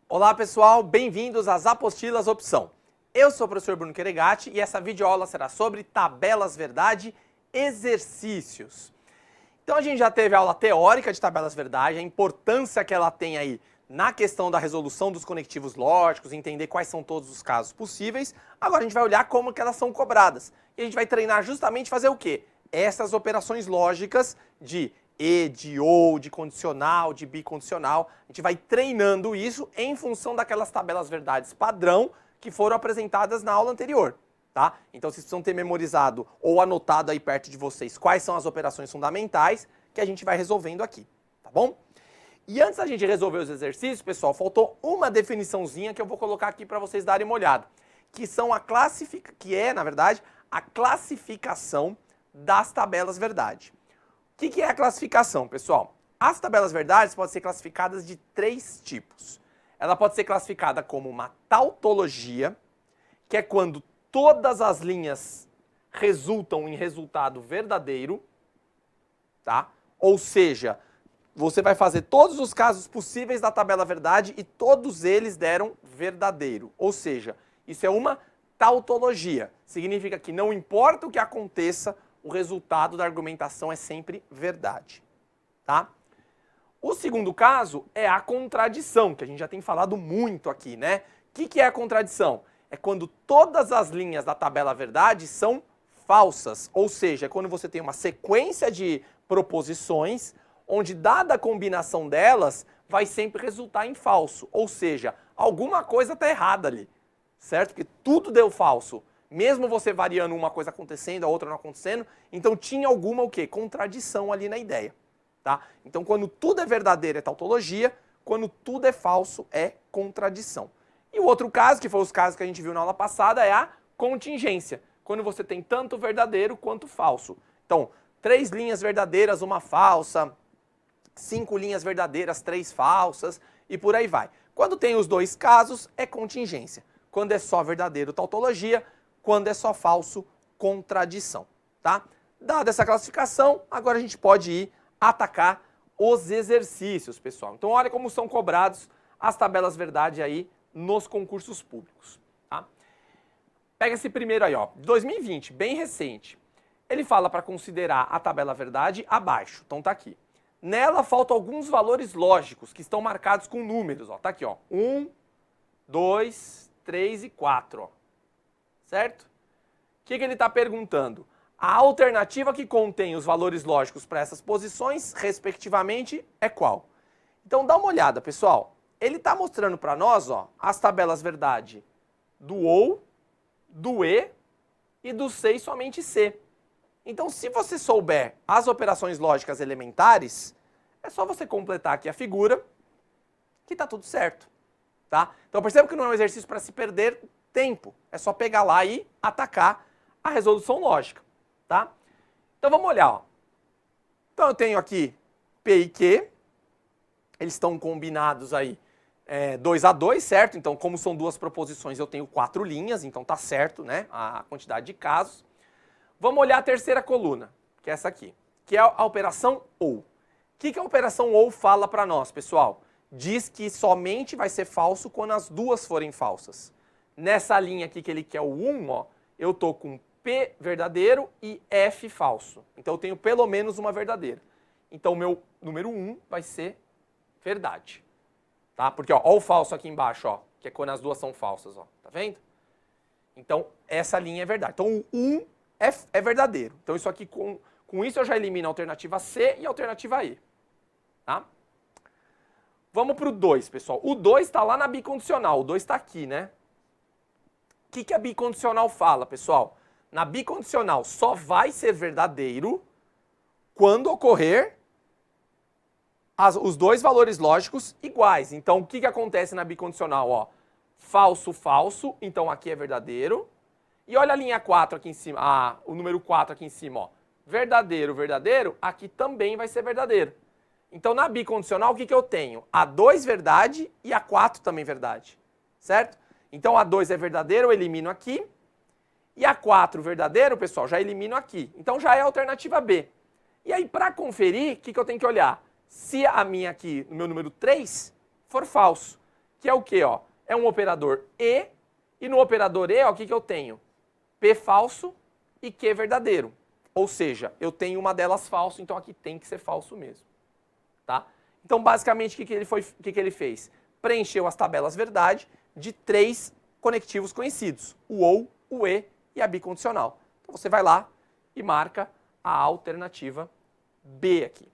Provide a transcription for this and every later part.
Olá pessoal, bem-vindos às apostilas opção. Eu sou o professor Bruno Queregatti e essa videoaula será sobre tabelas verdade, exercícios. Então a gente já teve a aula teórica de tabelas verdade, a importância que ela tem aí na questão da resolução dos conectivos lógicos, entender quais são todos os casos possíveis. Agora a gente vai olhar como que elas são cobradas. E a gente vai treinar justamente fazer o quê? Essas operações lógicas de e, de ou, de condicional, de bicondicional. A gente vai treinando isso em função daquelas tabelas verdades padrão que foram apresentadas na aula anterior, tá? Então vocês precisam ter memorizado ou anotado aí perto de vocês quais são as operações fundamentais que a gente vai resolvendo aqui, tá bom? E antes da gente resolver os exercícios, pessoal, faltou uma definiçãozinha que eu vou colocar aqui para vocês darem uma olhada, que são na verdade, a classificação das tabelas verdade. O que é a classificação, pessoal? As tabelas verdades podem ser classificadas de 3 tipos. Ela pode ser classificada como uma tautologia, que é quando todas as linhas resultam em resultado verdadeiro, tá? Ou seja, você vai fazer todos os casos possíveis da tabela verdade e todos eles deram verdadeiro. Ou seja, isso é uma tautologia. Significa que não importa o que aconteça, o resultado da argumentação é sempre verdade, tá? O segundo caso é a contradição, que a gente já tem falado muito aqui, né? O que é a contradição? É quando todas as linhas da tabela verdade são falsas, ou seja, é quando você tem uma sequência de proposições, onde dada a combinação delas, vai sempre resultar em falso, ou seja, alguma coisa está errada ali, certo? Porque tudo deu falso. Mesmo você variando uma coisa acontecendo, a outra não acontecendo, então tinha alguma o quê? Contradição ali na ideia, tá? Então quando tudo é verdadeiro é tautologia, quando tudo é falso é contradição. E o outro caso, que foi os casos que a gente viu na aula passada, é a contingência, quando você tem tanto verdadeiro quanto falso. Então, 3 linhas verdadeiras, uma falsa, 5 linhas verdadeiras, 3 falsas e por aí vai. Quando tem os 2 casos, é contingência. Quando é só verdadeiro, tautologia. Quando é só falso, contradição, tá? Dada essa classificação, agora a gente pode ir atacar os exercícios, pessoal. Então olha como são cobrados as tabelas verdade aí nos concursos públicos, tá? Pega esse primeiro aí, ó, 2020, bem recente. Ele fala para considerar a tabela verdade abaixo, então tá aqui. Nela faltam alguns valores lógicos que estão marcados com números, ó, tá aqui, ó, 1, 2, 3 e 4, ó. Certo? O que ele está perguntando? A alternativa que contém os valores lógicos para essas posições, respectivamente, é qual? Então dá uma olhada, pessoal. Ele está mostrando para nós, ó, as tabelas verdade do ou, do e do C e somente C. Então, se você souber as operações lógicas elementares, é só você completar aqui a figura que está tudo certo. Tá? Então perceba que não é um exercício para se perder tempo, é só pegar lá e atacar a resolução lógica, tá? Então vamos olhar, ó. Então eu tenho aqui P e Q, eles estão combinados aí 2 a 2, certo? Então como são 2 proposições eu tenho 4 linhas, então tá certo, né, a quantidade de casos. Vamos olhar a terceira coluna, que é essa aqui, que é a operação OU. O que a operação OU fala para nós, pessoal? Diz que somente vai ser falso quando as 2 forem falsas. Nessa linha aqui que ele quer o 1, ó, eu tô com P verdadeiro e F falso. Então eu tenho pelo menos uma verdadeira. Então o meu número 1 vai ser verdade. Tá? Porque ó o falso aqui embaixo, ó, que é quando as 2 são falsas, ó. Tá vendo? Então essa linha é verdade. Então o 1 é verdadeiro. Então isso aqui com isso eu já elimino a alternativa C e a alternativa E. Tá? Vamos para o 2, pessoal. O 2 está lá na bicondicional, o 2 está aqui, né? O que a bicondicional fala, pessoal? Na bicondicional só vai ser verdadeiro quando ocorrer os 2 valores lógicos iguais. Então, o que acontece na bicondicional? Ó, falso, falso, então aqui é verdadeiro. E olha a linha 4 aqui em cima, o número 4 aqui em cima, ó. Verdadeiro, verdadeiro, aqui também vai ser verdadeiro. Então, na bicondicional, o que eu tenho? A 2 verdade e a 4 também verdade, certo? Então, a 2 é verdadeiro, eu elimino aqui. E a 4 verdadeiro, pessoal, já elimino aqui. Então, já é a alternativa B. E aí, para conferir, o que eu tenho que olhar? Se a minha aqui, no meu número 3, for falso. que é o quê? Ó? É um operador e no operador E, ó, o que eu tenho? P falso e Q verdadeiro. Ou seja, eu tenho uma delas falso, então aqui tem que ser falso mesmo. Tá? Então, basicamente, o que ele fez? Preencheu as tabelas verdade de 3 conectivos conhecidos, o OU, o E e a bicondicional. Então, você vai lá e marca a alternativa B aqui.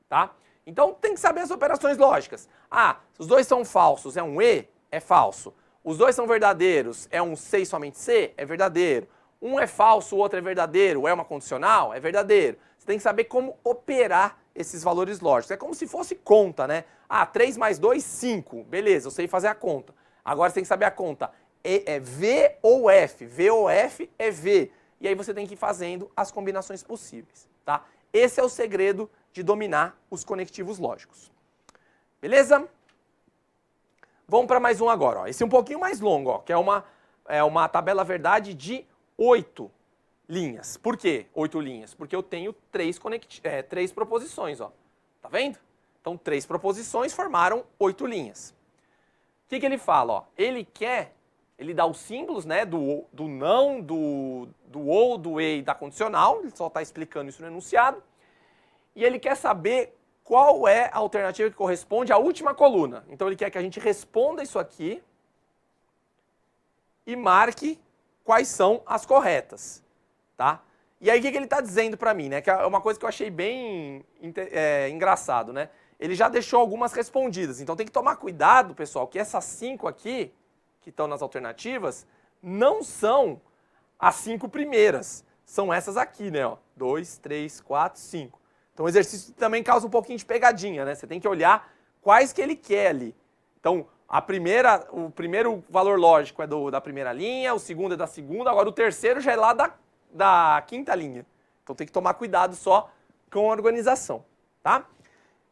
Tá? Então, tem que saber as operações lógicas. Ah, os dois são falsos, é um E? É falso. Os dois são verdadeiros, é um C e somente C? É verdadeiro. Um é falso, o outro é verdadeiro, é uma condicional? É verdadeiro. Você tem que saber como operar esses valores lógicos. É como se fosse conta, né? Ah, 3 mais 2, 5. Beleza, eu sei fazer a conta. Agora você tem que saber a conta. É V ou F. V ou F é V. E aí você tem que ir fazendo as combinações possíveis, tá? Esse é o segredo de dominar os conectivos lógicos. Beleza? Vamos para mais um agora. Ó. Esse é um pouquinho mais longo, ó, que é uma tabela verdade de 8 linhas. Por quê 8 linhas? Porque eu tenho 3 proposições. Ó. Tá vendo? Então, 3 proposições formaram 8 linhas. O que ele fala? Ó? Ele dá os símbolos, né, do não, do ou, do e e da condicional. Ele só está explicando isso no enunciado. E ele quer saber qual é a alternativa que corresponde à última coluna. Então, ele quer que a gente responda isso aqui e marque quais são as corretas, tá? E aí, o que ele está dizendo para mim, né? Que é uma coisa que eu achei bem engraçado, né? Ele já deixou algumas respondidas. Então, tem que tomar cuidado, pessoal, que essas 5 aqui, que estão nas alternativas, não são as 5 primeiras. São essas aqui, né? 2, 3, 4, 5. Então, o exercício também causa um pouquinho de pegadinha, né? Você tem que olhar quais que ele quer ali. Então, o primeiro valor lógico é da primeira linha, o segundo é da segunda, agora o terceiro já é lá da quinta linha. Então, tem que tomar cuidado só com a organização, tá?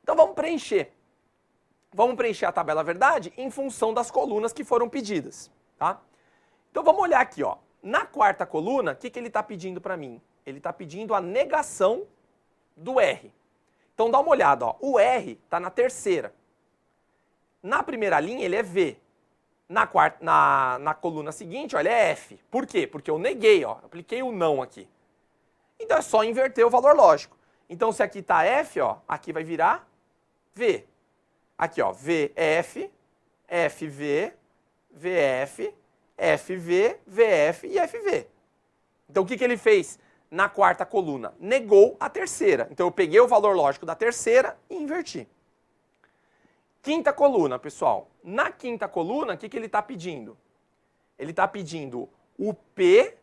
Então, vamos preencher. Vamos preencher a tabela verdade em função das colunas que foram pedidas, tá? Então, vamos olhar aqui, ó. Na quarta coluna, o que ele está pedindo para mim? Ele está pedindo a negação do R. Então dá uma olhada, ó. O R está na terceira. Na primeira linha ele é V. Na coluna seguinte, ó, ele é F. Por quê? Porque eu neguei, ó. Apliquei o não aqui. Então é só inverter o valor lógico. Então se aqui está F, ó, aqui vai virar V. Aqui, ó, VF, FV, VF, FV, VF e FV. Então o que ele fez? Na quarta coluna, negou a terceira. Então, eu peguei o valor lógico da terceira e inverti. Quinta coluna, pessoal. Na quinta coluna, o que ele está pedindo? Ele está pedindo o P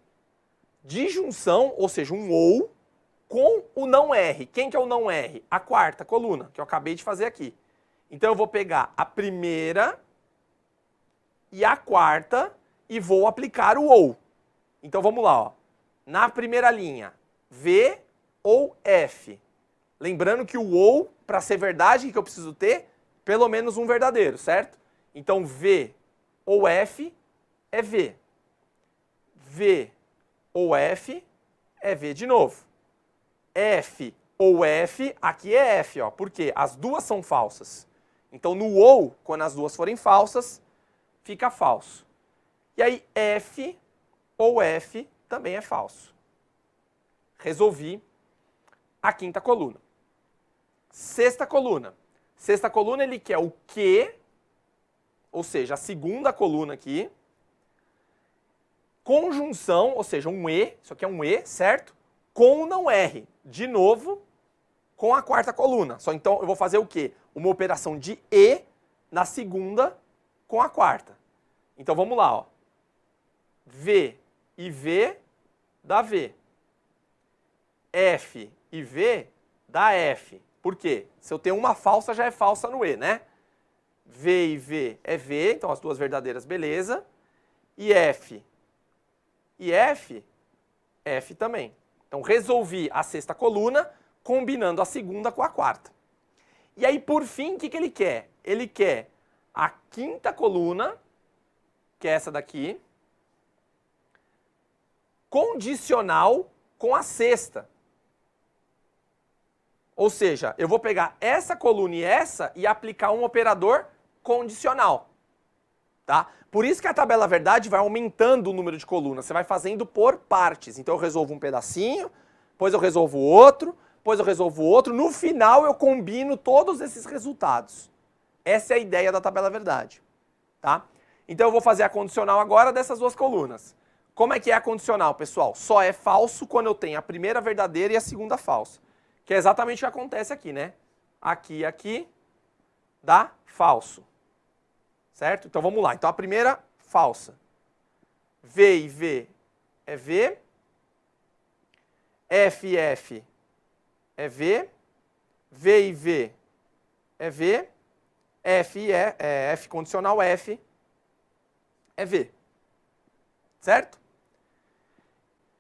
de junção, ou seja, um OU, com o não R. Quem que é o não R? A quarta coluna, que eu acabei de fazer aqui. Então, eu vou pegar a primeira e a quarta e vou aplicar o OU. Então, vamos lá, ó. Na primeira linha, V ou F. Lembrando que o OU, para ser verdade, que eu preciso ter? Pelo menos um verdadeiro, certo? Então, V ou F é V. V ou F é V de novo. F ou F, aqui é F, ó. Por quê? As duas são falsas. Então, no OU, quando as duas forem falsas, fica falso. E aí, F ou F também é falso. Resolvi a quinta coluna. Sexta coluna. Sexta coluna ele quer o Q, ou seja, a segunda coluna aqui, conjunção, ou seja, um E, isso aqui é um E, certo? Com o não R, de novo, com a quarta coluna. Só então eu vou fazer o quê? Uma operação de E na segunda com a quarta. Então vamos lá, ó. V e V dá V. F e V dá F. Por quê? Se eu tenho uma falsa, já é falsa no E, né? V e V é V, então as duas verdadeiras, beleza. E F também. Então resolvi a sexta coluna, combinando a segunda com a quarta. E aí, por fim, o que ele quer? Ele quer a quinta coluna, que é essa daqui, condicional com a sexta. Ou seja, eu vou pegar essa coluna e aplicar um operador condicional. tá? Por isso que a tabela verdade vai aumentando o número de colunas, você vai fazendo por partes. Então eu resolvo um pedacinho, depois eu resolvo outro, depois eu resolvo outro, no final eu combino todos esses resultados. Essa é a ideia da tabela verdade, tá? Então eu vou fazer a condicional agora dessas duas colunas. Como é que é a condicional, pessoal? Só é falso quando eu tenho a primeira verdadeira e a segunda falsa. Que é exatamente o que acontece aqui, né? Aqui e aqui dá falso. Certo? Então vamos lá. Então a primeira, falsa. V e V é V. F e F é V. V e V é V. F e F condicional F é V. Certo?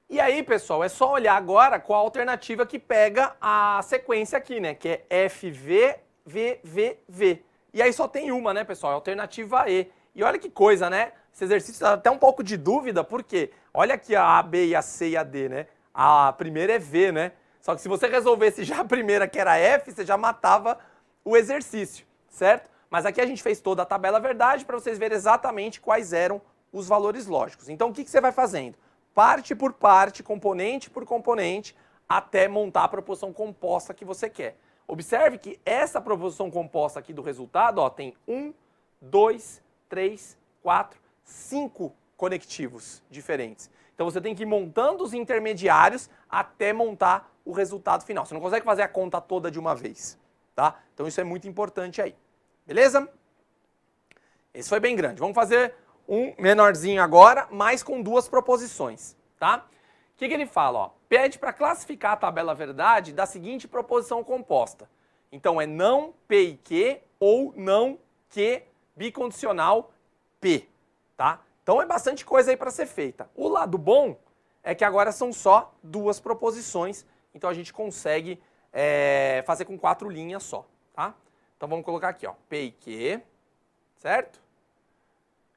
E aí, pessoal, é só olhar agora qual a alternativa que pega a sequência aqui, né? Que é FV, V, V, V. E aí só tem uma, né, pessoal? É a alternativa E. E olha que coisa, né? Esse exercício dá até um pouco de dúvida, porque olha aqui a B e a C e a D, né? A primeira é V, né? Só que se você resolvesse já a primeira, que era F, você já matava o exercício, certo? Mas aqui a gente fez toda a tabela verdade para vocês verem exatamente quais eram os valores lógicos. Então o que você vai fazendo? Parte por parte, componente por componente, até montar a proposição composta que você quer. Observe que essa proposição composta aqui do resultado, ó, tem 1, 2, 3, 4, 5 conectivos diferentes. Então você tem que ir montando os intermediários até montar o resultado final. Você não consegue fazer a conta toda de uma vez, tá? Então isso é muito importante aí. Beleza? Esse foi bem grande. Vamos fazer um menorzinho agora, mas com duas proposições, tá? O que ele fala? Ó, pede para classificar a tabela verdade da seguinte proposição composta. Então é não P e Q ou não Q bicondicional P, tá? Então é bastante coisa aí para ser feita. O lado bom é que agora são só duas proposições, então a gente consegue fazer com 4 linhas só, tá? Então vamos colocar aqui, ó, P e Q, certo?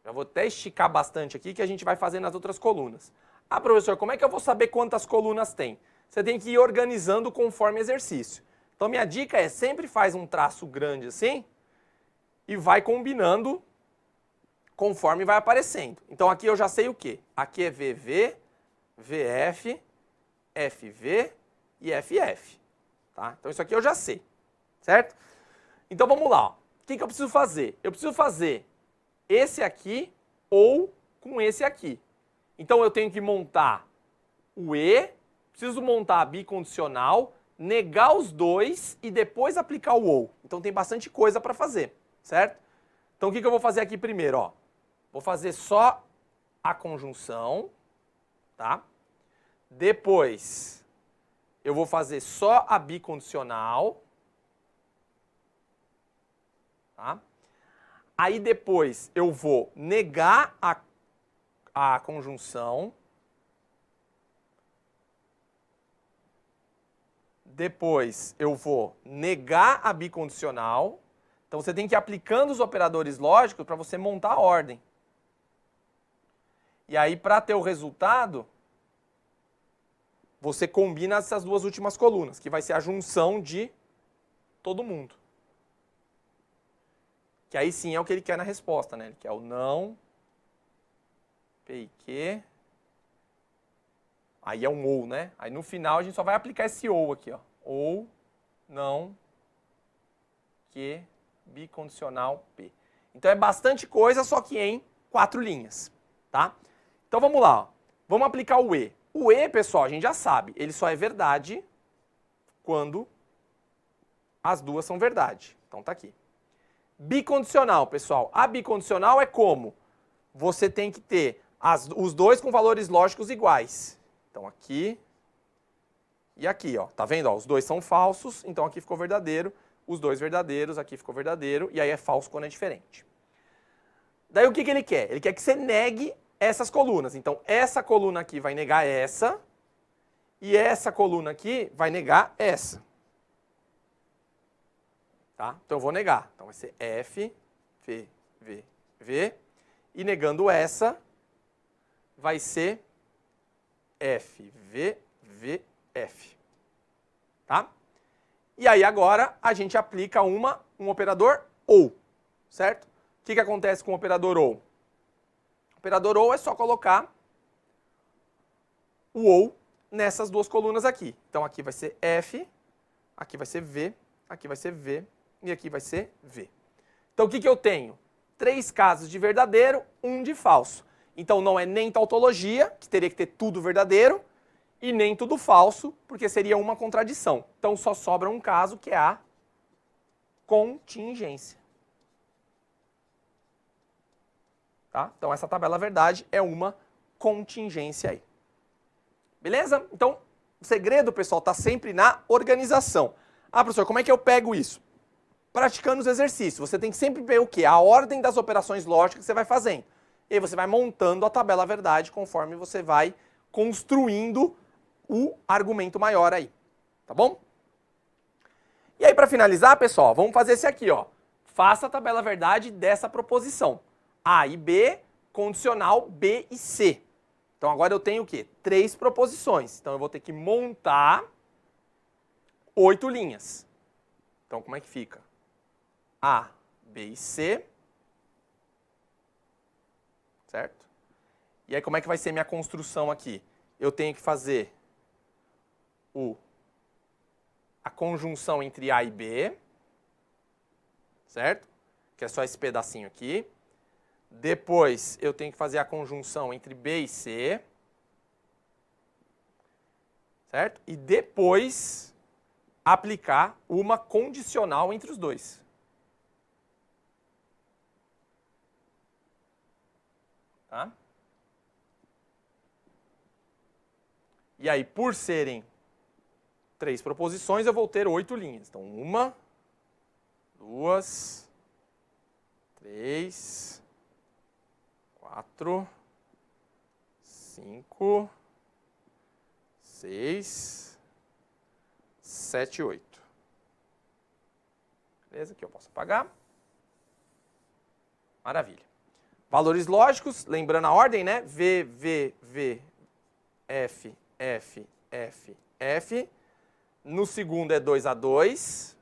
Já vou até esticar bastante aqui que a gente vai fazer nas outras colunas. Ah, professor, como é que eu vou saber quantas colunas tem? Você tem que ir organizando conforme exercício. Então minha dica é sempre faz um traço grande assim e vai combinando conforme vai aparecendo. Então aqui eu já sei o quê? Aqui é VV, VF, FV e FF. Tá? Então isso aqui eu já sei, certo? Então vamos lá. Ó. O que eu preciso fazer? Eu preciso fazer esse aqui ou com esse aqui. Então eu tenho que montar o E, preciso montar a bicondicional, negar os dois e depois aplicar o OU. Então tem bastante coisa para fazer, certo? Então o que eu vou fazer aqui primeiro? Ó? Vou fazer só a conjunção, tá? Depois eu vou fazer só a bicondicional, tá? Aí depois eu vou negar a conjunção. Depois eu vou negar a bicondicional. Então você tem que ir aplicando os operadores lógicos para você montar a ordem. E aí para ter o resultado, você combina essas duas últimas colunas, que vai ser a junção de todo mundo. Que aí sim é o que ele quer na resposta, né? Ele quer o não, P e Q, aí é um ou, né? Aí no final a gente só vai aplicar esse ou aqui, ó. Ou, não, Q, bicondicional P. Então é bastante coisa, só que em 4 linhas, tá? Então vamos lá, ó. Vamos aplicar o E. O E, pessoal, a gente já sabe, ele só é verdade quando as duas são verdade. Então tá aqui. Bicondicional, pessoal. A bicondicional é como? Você tem que ter os dois com valores lógicos iguais. Então aqui e aqui, ó. Tá vendo? Ó, os dois são falsos, então aqui ficou verdadeiro. Os dois verdadeiros, aqui ficou verdadeiro. E aí é falso quando é diferente. Daí o que ele quer? Ele quer que você negue essas colunas. Então essa coluna aqui vai negar essa. E essa coluna aqui vai negar essa. Tá? Então eu vou negar. Então vai ser F, V, V, V. E negando essa, vai ser F, V, V, F. Tá? E aí agora a gente aplica um operador OU. Certo? O que acontece com o operador OU? Operador ou é só colocar o ou nessas duas colunas aqui. Então aqui vai ser F, aqui vai ser V, aqui vai ser V e aqui vai ser V. Então o que eu tenho? 3 casos de verdadeiro, 1 de falso. Então não é nem tautologia, que teria que ter tudo verdadeiro, e nem tudo falso, porque seria uma contradição. Então só sobra um caso, que é a contingência. Tá? Então essa tabela verdade é uma contingência aí. Beleza? Então o segredo, pessoal, está sempre na organização. Ah, professor, como é que eu pego isso? Praticando os exercícios. Você tem que sempre ver o quê? A ordem das operações lógicas que você vai fazendo. E aí você vai montando a tabela verdade conforme você vai construindo o argumento maior aí. Tá bom? E aí, para finalizar, pessoal, vamos fazer esse aqui, ó. Faça a tabela verdade dessa proposição. A e B, condicional B e C. Então agora eu tenho o quê? 3 proposições. Então eu vou ter que montar 8 linhas. Então como é que fica? A, B e C. Certo? E aí como é que vai ser minha construção aqui? Eu tenho que fazer a conjunção entre A e B. Certo? Que é só esse pedacinho aqui. Depois eu tenho que fazer a conjunção entre B e C. Certo? E depois aplicar uma condicional entre os dois. Tá? E aí, por serem 3 proposições, eu vou ter 8 linhas. Então, 1, 2, 3, 4, 5, 6, 7, 8. Beleza? Aqui eu posso apagar. Maravilha. Valores lógicos, lembrando a ordem, né? V, V, V, F, F, F, F. No segundo é 2A2.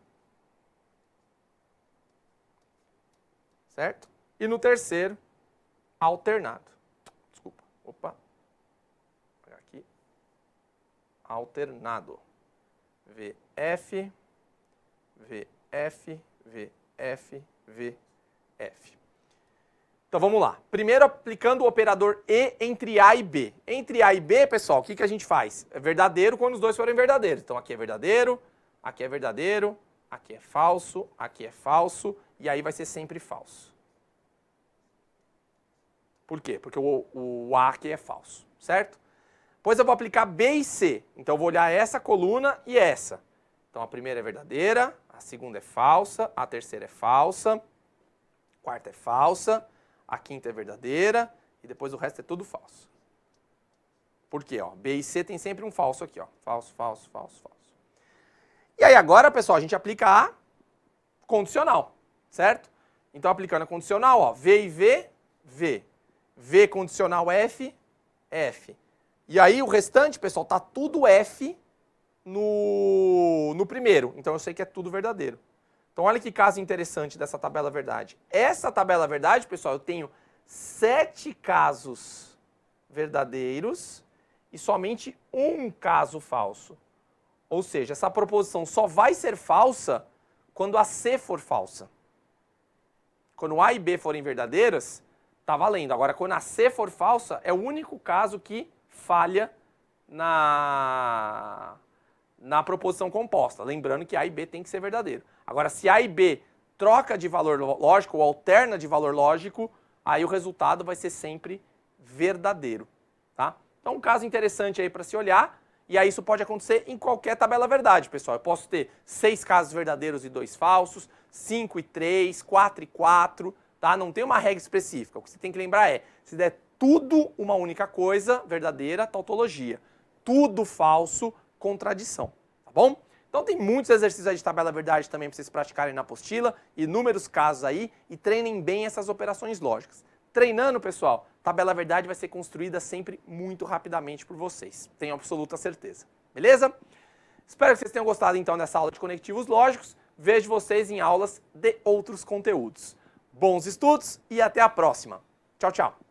Certo? E no terceiro, alternado. Desculpa. Opa. Vou pegar aqui. Alternado. VF, VF, VF, VF. Então vamos lá. Primeiro aplicando o operador E entre A e B. Entre A e B, pessoal, o que a gente faz? É verdadeiro quando os dois forem verdadeiros. Então aqui é verdadeiro, aqui é verdadeiro, aqui é falso, e aí vai ser sempre falso. Por quê? Porque o A aqui é falso, certo? Depois eu vou aplicar B e C. Então eu vou olhar essa coluna e essa. Então a primeira é verdadeira, a segunda é falsa, a terceira é falsa, a quarta é falsa, a quinta é verdadeira e depois o resto é tudo falso. Por quê? Ó, B e C tem sempre um falso aqui, ó. Falso, falso, falso, falso. E aí agora, pessoal, a gente aplica a condicional, certo? Então aplicando a condicional, ó, V e V, V. V condicional F, F. E aí o restante, pessoal, tá tudo F no primeiro. Então eu sei que é tudo verdadeiro. Então olha que caso interessante dessa tabela verdade. Essa tabela verdade, pessoal, eu tenho 7 casos verdadeiros e somente um caso falso. Ou seja, essa proposição só vai ser falsa quando a C for falsa. Quando A e B forem verdadeiras, tá valendo. Agora, quando a C for falsa, é o único caso que falha na proposição composta. Lembrando que A e B tem que ser verdadeiro. Agora, se A e B troca de valor lógico ou alterna de valor lógico, aí o resultado vai ser sempre verdadeiro. Tá? Então, um caso interessante aí para se olhar. E aí isso pode acontecer em qualquer tabela verdade, pessoal. Eu posso ter 6 casos verdadeiros e 2 falsos, 5 e 3, 4 e 4, tá? Não tem uma regra específica. O que você tem que lembrar é, se der tudo uma única coisa, verdadeira, tautologia. Tudo falso, contradição, tá bom? Então tem muitos exercícios aí de tabela verdade também para vocês praticarem na apostila, inúmeros casos aí, e treinem bem essas operações lógicas. Treinando, pessoal, tabela verdade vai ser construída sempre muito rapidamente por vocês. Tenho absoluta certeza. Beleza? Espero que vocês tenham gostado então dessa aula de conectivos lógicos. Vejo vocês em aulas de outros conteúdos. Bons estudos e até a próxima. Tchau, tchau.